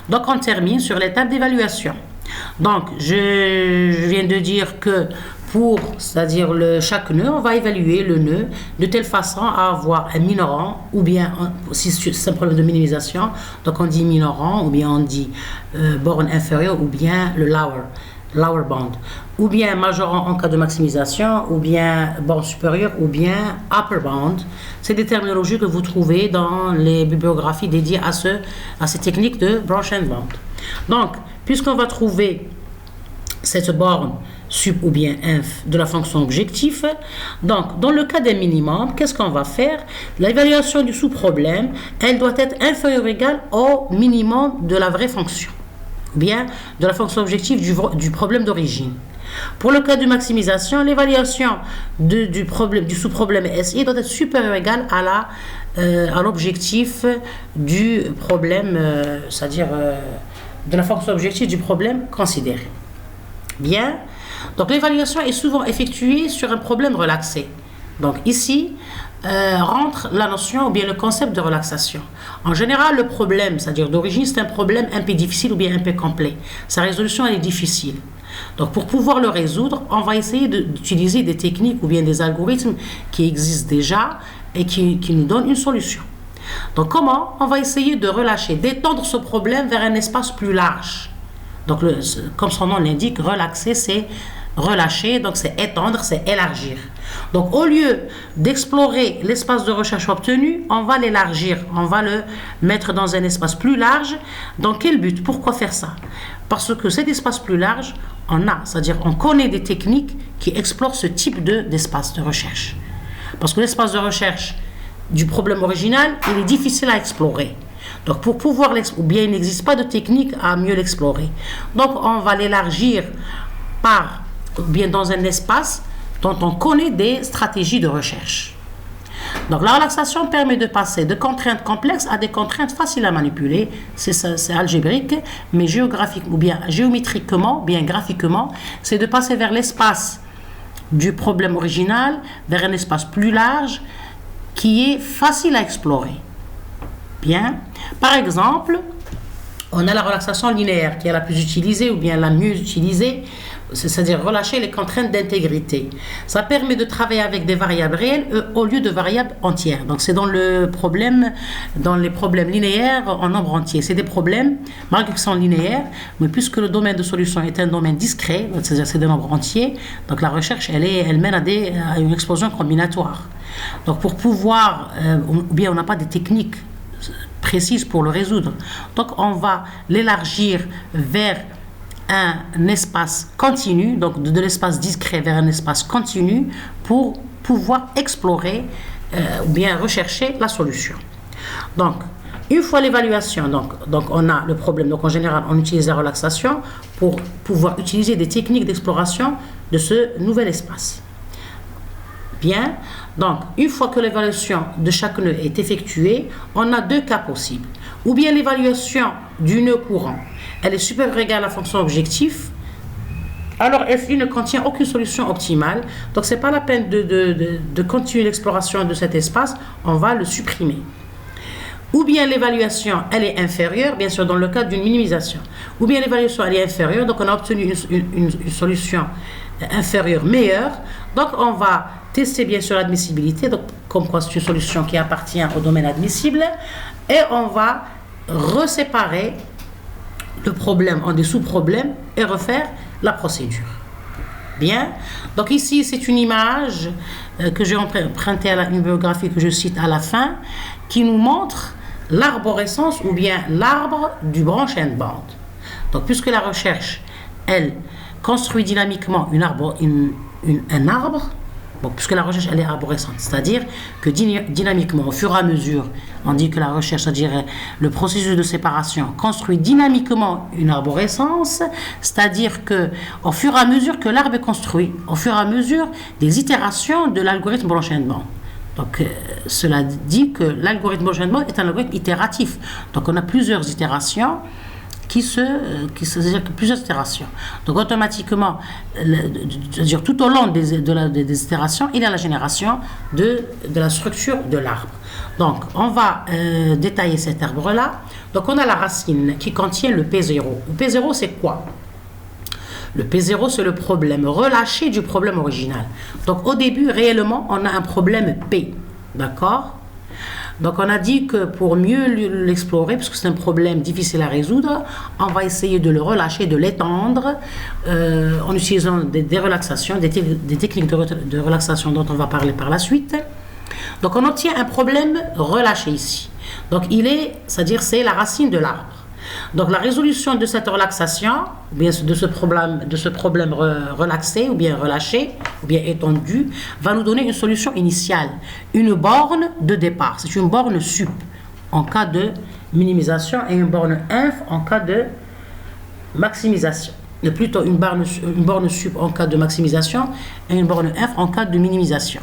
Donc, on termine sur l'étape d'évaluation. Donc, je viens de dire que c'est-à-dire chaque nœud, on va évaluer le nœud de telle façon à avoir un minorant, ou bien, si c'est un problème de minimisation, donc on dit minorant, ou bien on dit borne inférieure, ou bien le lower bound, ou bien majorant en cas de maximisation, ou bien borne supérieure, ou bien upper bound. C'est des terminologies que vous trouvez dans les bibliographies dédiées à ces techniques de branch and bound. Donc, puisqu'on va trouver cette borne sup ou bien inf de la fonction objectif, donc dans le cas des minimums, qu'est-ce qu'on va faire? L'évaluation du sous-problème, elle doit être inférieure ou égale au minimum de la vraie fonction, ou bien de la fonction objective du problème d'origine. Pour le cas de maximisation, l'évaluation du sous-problème SI doit être supérieure ou égale à l'objectif du problème, c'est-à-dire de la fonction objective du problème considéré. Bien, donc l'évaluation est souvent effectuée sur un problème relaxé. Donc ici, rentre la notion ou bien le concept de relaxation. En général, le problème, c'est-à-dire d'origine, c'est un problème un peu difficile ou bien un peu complet. Sa résolution, elle est difficile. Donc pour pouvoir le résoudre, on va essayer d'utiliser des techniques ou bien des algorithmes qui existent déjà et qui nous donnent une solution. Donc comment? On va essayer de relâcher, d'étendre ce problème vers un espace plus large. Donc, comme son nom l'indique, relaxer, c'est relâcher, donc c'est étendre, c'est élargir. Donc, au lieu d'explorer l'espace de recherche obtenu, on va l'élargir, on va le mettre dans un espace plus large. Dans quel but? Pourquoi faire ça? Parce que cet espace plus large, c'est-à-dire on connaît des techniques qui explorent ce type d'espace de recherche. Parce que l'espace de recherche du problème original, il est difficile à explorer. Donc, pour pouvoir ou bien il n'existe pas de technique à mieux l'explorer. Donc, on va l'élargir ou bien dans un espace dont on connaît des stratégies de recherche. Donc, la relaxation permet de passer de contraintes complexes à des contraintes faciles à manipuler. C'est algébrique, mais géographiquement, ou bien géométriquement, bien graphiquement, c'est de passer vers l'espace du problème original, vers un espace plus large qui est facile à explorer. Bien. Par exemple, on a la relaxation linéaire qui est la plus utilisée ou bien la mieux utilisée, c'est-à-dire relâcher les contraintes d'intégrité. Ça permet de travailler avec des variables réelles au lieu de variables entières. Donc c'est dans les problèmes linéaires en nombre entier. C'est des problèmes, malgré qu'ils sont linéaires, mais puisque le domaine de solution est un domaine discret, c'est-à-dire c'est des nombres entiers, donc la recherche elle mène à une explosion combinatoire. Donc pour pouvoir, ou bien on n'a pas des techniques précise pour le résoudre. Donc, on va l'élargir vers un espace continu, donc de l'espace discret vers un espace continu pour pouvoir explorer ou bien rechercher la solution. Donc, une fois l'évaluation, donc on a le problème. Donc, en général, on utilise la relaxation pour pouvoir utiliser des techniques d'exploration de ce nouvel espace. Bien, donc une fois que l'évaluation de chaque nœud est effectuée, on a deux cas possibles. Ou bien l'évaluation du nœud courant, elle est supérieure ou égale à la fonction objectif, alors FI ne contient aucune solution optimale, donc ce n'est pas la peine de continuer l'exploration de cet espace, on va le supprimer. Ou bien l'évaluation, elle est inférieure, bien sûr dans le cas d'une minimisation. Ou bien l'évaluation, elle est inférieure, donc on a obtenu une solution inférieure meilleure, donc on va tester bien sûr l'admissibilité, donc comme quoi c'est une solution qui appartient au domaine admissible, et on va reséparer le problème en des sous-problèmes et refaire la procédure. Bien, donc ici c'est une image que j'ai empruntée à une biographie que je cite à la fin, qui nous montre l'arborescence ou bien l'arbre du branch and bound. Donc puisque la recherche, elle construit dynamiquement un arbre, bon, puisque la recherche elle est arborescente, c'est-à-dire que dynamiquement, au fur et à mesure, on dit que la recherche, c'est-à-dire le processus de séparation, construit dynamiquement une arborescence, c'est-à-dire que au fur et à mesure que l'arbre est construit, au fur et à mesure des itérations de l'algorithme branch and bound. Donc, cela dit que l'algorithme branch and bound est un algorithme itératif. Donc, on a plusieurs itérations c'est-à-dire que plusieurs itérations. Donc automatiquement, c'est-à-dire tout au long des itérations, il y a la génération de la structure de l'arbre. Donc on va détailler cet arbre-là. Donc on a la racine qui contient le P0. Le P0 c'est quoi? Le P0 c'est le problème relâché du problème original. Donc au début réellement on a un problème P. D'accord? Donc on a dit que pour mieux l'explorer, parce que c'est un problème difficile à résoudre, on va essayer de le relâcher, de l'étendre en utilisant des relaxations, des techniques de relaxation dont on va parler par la suite. Donc on obtient un problème relâché ici. Donc c'est-à-dire c'est la racine de l'arbre. Donc la résolution de cette relaxation, ou bien de ce problème relaxé, ou bien relâché, ou bien étendu, va nous donner une solution initiale, une borne de départ. C'est une borne sup en cas de minimisation et une borne inf en cas de maximisation. Et plutôt une borne sup en cas de maximisation et une borne inf en cas de minimisation.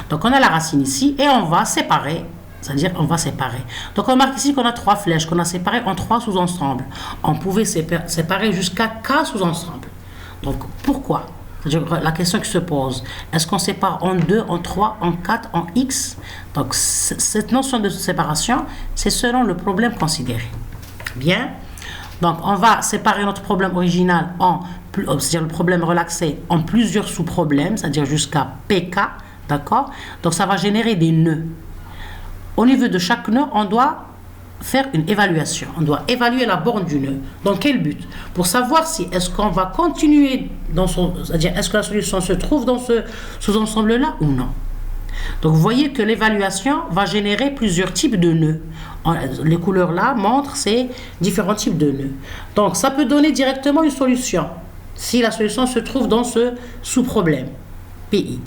Donc on a la racine ici et on va séparer. C'est-à-dire qu'on va séparer. Donc on remarque ici qu'on a 3 flèches qu'on a séparées en 3 sous-ensembles. On pouvait séparer jusqu'à K sous-ensembles. Donc pourquoi? C'est-à-dire la question qui se pose, est-ce qu'on sépare en 2, en 3, en 4, en X? Donc cette notion de séparation, c'est selon le problème considéré. Bien. Donc on va séparer notre problème original c'est-à-dire le problème relaxé en plusieurs sous-problèmes, c'est-à-dire jusqu'à PK. D'accord? Donc ça va générer des nœuds. Au niveau de chaque nœud, on doit faire une évaluation. On doit évaluer la borne du nœud. Dans quel but? Pour savoir si est-ce qu'on va continuer c'est-à-dire est-ce que la solution se trouve dans ce sous-ensemble-là ou non. Donc vous voyez que l'évaluation va générer plusieurs types de nœuds. Les couleurs là montrent ces différents types de nœuds. Donc ça peut donner directement une solution si la solution se trouve dans ce sous-problème PI.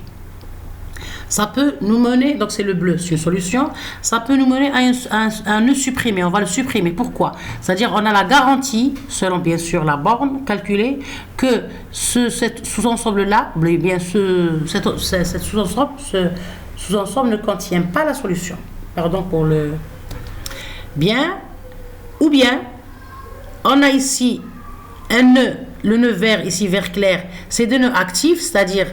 Ça peut nous mener, donc c'est le bleu, c'est une solution, ça peut nous mener à un nœud supprimé, on va le supprimer. Pourquoi? C'est-à-dire on a la garantie, selon bien sûr la borne calculée, que ce sous-ensemble-là, bien ce sous-ensemble ne contient pas la solution. Pardon pour le... Bien, ou bien, on a ici un nœud, le nœud vert, ici vert clair, c'est des nœuds actifs, c'est-à-dire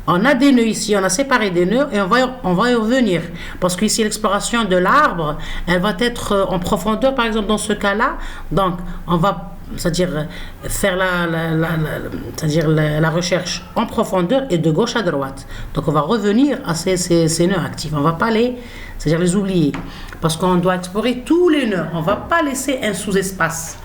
on a des nœuds ici, on a séparé des nœuds et on va y revenir. Parce qu'ici, l'exploration de l'arbre, elle va être en profondeur, par exemple, dans ce cas-là. Donc, on va, c'est-à-dire, faire la recherche en profondeur et de gauche à droite. Donc, on va revenir à ces nœuds actifs. On ne va pas c'est-à-dire les oublier. Parce qu'on doit explorer tous les nœuds. On ne va pas laisser un sous-espace.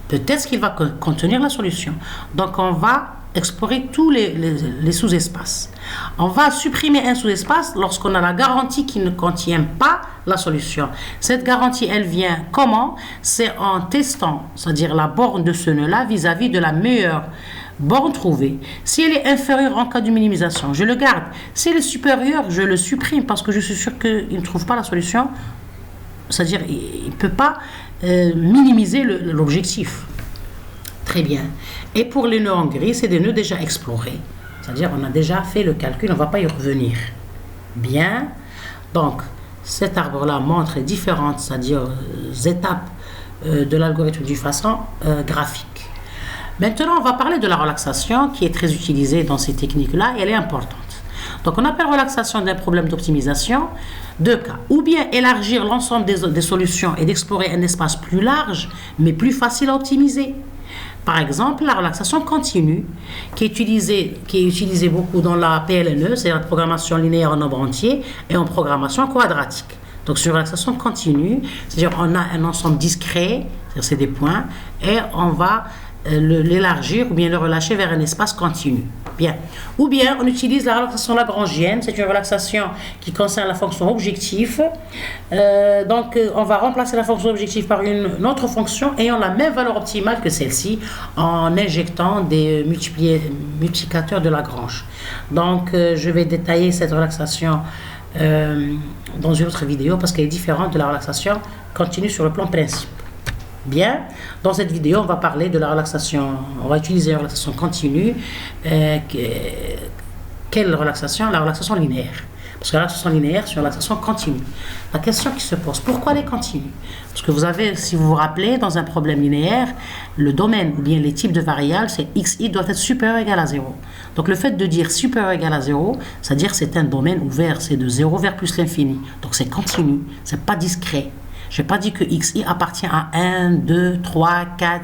Peut-être qu'il va contenir la solution. Donc, on va explorer tous les sous-espaces. On va supprimer un sous-espace lorsqu'on a la garantie qui ne contient pas la solution. Cette garantie, elle vient comment? C'est en testant, c'est-à-dire la borne de ce nœud-là vis-à-vis de la meilleure borne trouvée. Si elle est inférieure en cas de minimisation, je le garde. Si elle est supérieure, je le supprime parce que je suis sûr qu'il ne trouve pas la solution. C'est-à-dire il ne peut pas minimiser l'objectif. Très bien. Et pour les nœuds en gris, c'est des nœuds déjà explorés. C'est-à-dire on a déjà fait le calcul, on ne va pas y revenir. Bien. Donc, cet arbre-là montre les différentes, c'est-à-dire étapes de l'algorithme d'une façon graphique. Maintenant, on va parler de la relaxation qui est très utilisée dans ces techniques-là et elle est importante. Donc, on appelle relaxation d'un problème d'optimisation 2 cas. Ou bien élargir l'ensemble des solutions et d'explorer un espace plus large, mais plus facile à optimiser. Par exemple, la relaxation continue, qui est utilisée beaucoup dans la PLNE, c'est la programmation linéaire en nombre entier, et en programmation quadratique. Donc, sur relaxation continue, c'est-à-dire on a un ensemble discret, c'est-à-dire c'est des points, et on va l'élargir ou bien le relâcher vers un espace continu. Bien. Ou bien on utilise la relaxation lagrangienne, c'est une relaxation qui concerne la fonction objectif. Donc on va remplacer la fonction objectif par une autre fonction ayant la même valeur optimale que celle-ci en injectant des multiplicateurs de Lagrange. Donc je vais détailler cette relaxation dans une autre vidéo parce qu'elle est différente de la relaxation continue sur le plan principe. Bien, dans cette vidéo, on va parler de la relaxation, on va utiliser la relaxation continue. Quelle relaxation? La relaxation linéaire. Parce que là, ce sont linéaires sur l'accession continue. La question qui se pose, pourquoi les continues? Parce que vous avez, si vous vous rappelez, dans un problème linéaire, le domaine ou bien les types de variables, c'est xi doit être supérieur ou égal à 0. Donc le fait de dire supérieur ou égal à 0, c'est-à-dire c'est un domaine ouvert, c'est de 0 vers plus l'infini. Donc c'est continu, c'est pas discret. Je n'ai pas dit que xi appartient à 1, 2, 3, 4,